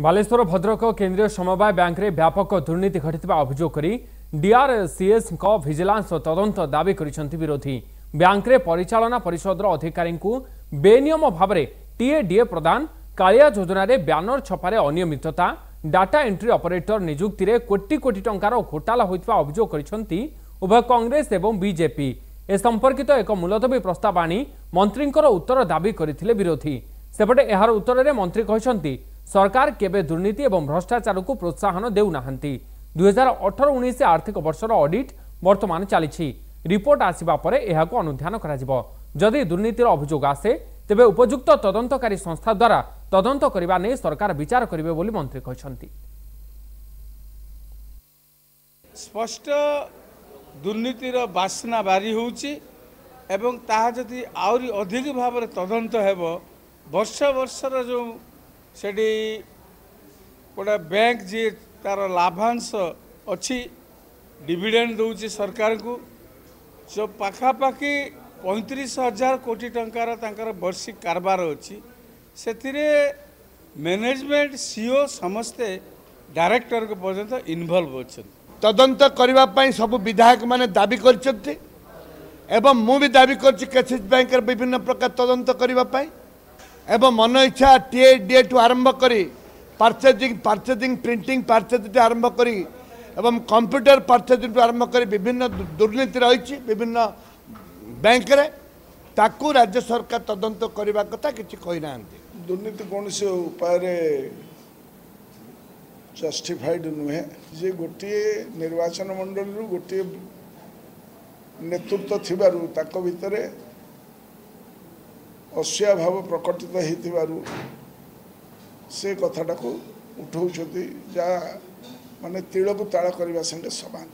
बालेश्वर भद्रक केन्द्रीय समवाय बैंक रे व्यापक दुर्नीति घटिता अभियोग करी डीआरसीएस भिजिलांस तदंत दाबी करिसेंति विरोधी। बैंक रे परिचालना परिषद अधिकारी बेनियम भाव में टीएडीए प्रदान, कालिया योजना रे ब्यानर छपारे अनियमितता, डाटा एंट्री ऑपरेटर नियुक्ति रे कोटी कोटी टंकार घोटाला होइतबा अभियोग करिसेंति उभय कांग्रेस एवं बीजेपी। ए संपर्कित एक मुलतवी प्रस्ताव आनी मंत्रींकर उत्तर दाबी करथिले विरोधी। सेपटे एहार उत्तर रे मंत्री कहिसेंति सरकार केबे दुर्नीति एवं भ्रष्टाचार को प्रोत्साहन देउनाहांती। 2018-19 आर्थिक वर्षर ऑडिट वर्तमान चली रिपोर्ट आसिबा परे एहाको अनुध्यान कराजिबो। जदि दुर्नीतिर अभियोग आसे तेबे उपयुक्त तदंतकारी संस्था द्वारा तदंत करिबा नै सरकार विचार करिवे बोली मंत्री कहिसेंति। स्पष्ट दुर्नीतिर बासना बारी होउची एवं ताहा जदि आउरी अधिक भाव में तदंत हेबो वर्ष वर्षर जो सेठी गोटे बैंक जी तार लाभांश अच्छी डिविडेंड दौची सरकार को जो पाखापाखि 35,000 कोटी टंकार तांकर वार्षिक कारबार अच्छी से मैनेजमेंट सीओ समस्ते डायरेक्टर को पर्यंत इन्वॉल्व अच्छे तदंत करने सब विधायक माने दाबी करछन्ति एवं मु भी दाबी करछि केसिस बैंक विभिन्न प्रकार तदंत करने एवं मन इच्छा टीएडीए टू आरंभ करी परचेजिंग प्रिंटिंग परचेज आरंभ करी एवं कंप्यूटर परचेजिंग आरंभ करी विभिन्न दुर्नीति रही विभिन्न बैंक रे ताकू राज्य सरकार तदंत करने कथा किसी कही ना। दुर्नीति कौन से उपाय जस्टिफाइड नुहे जे गोटे निर्वाचन मंडल गोटे नेतृत्व थिबारु ताको भितरे अस्या भाव प्रकटित होइतिबारु से कथाटा को उठाउछथि जा माने तिल को ताଳ କରିବା संगे समान।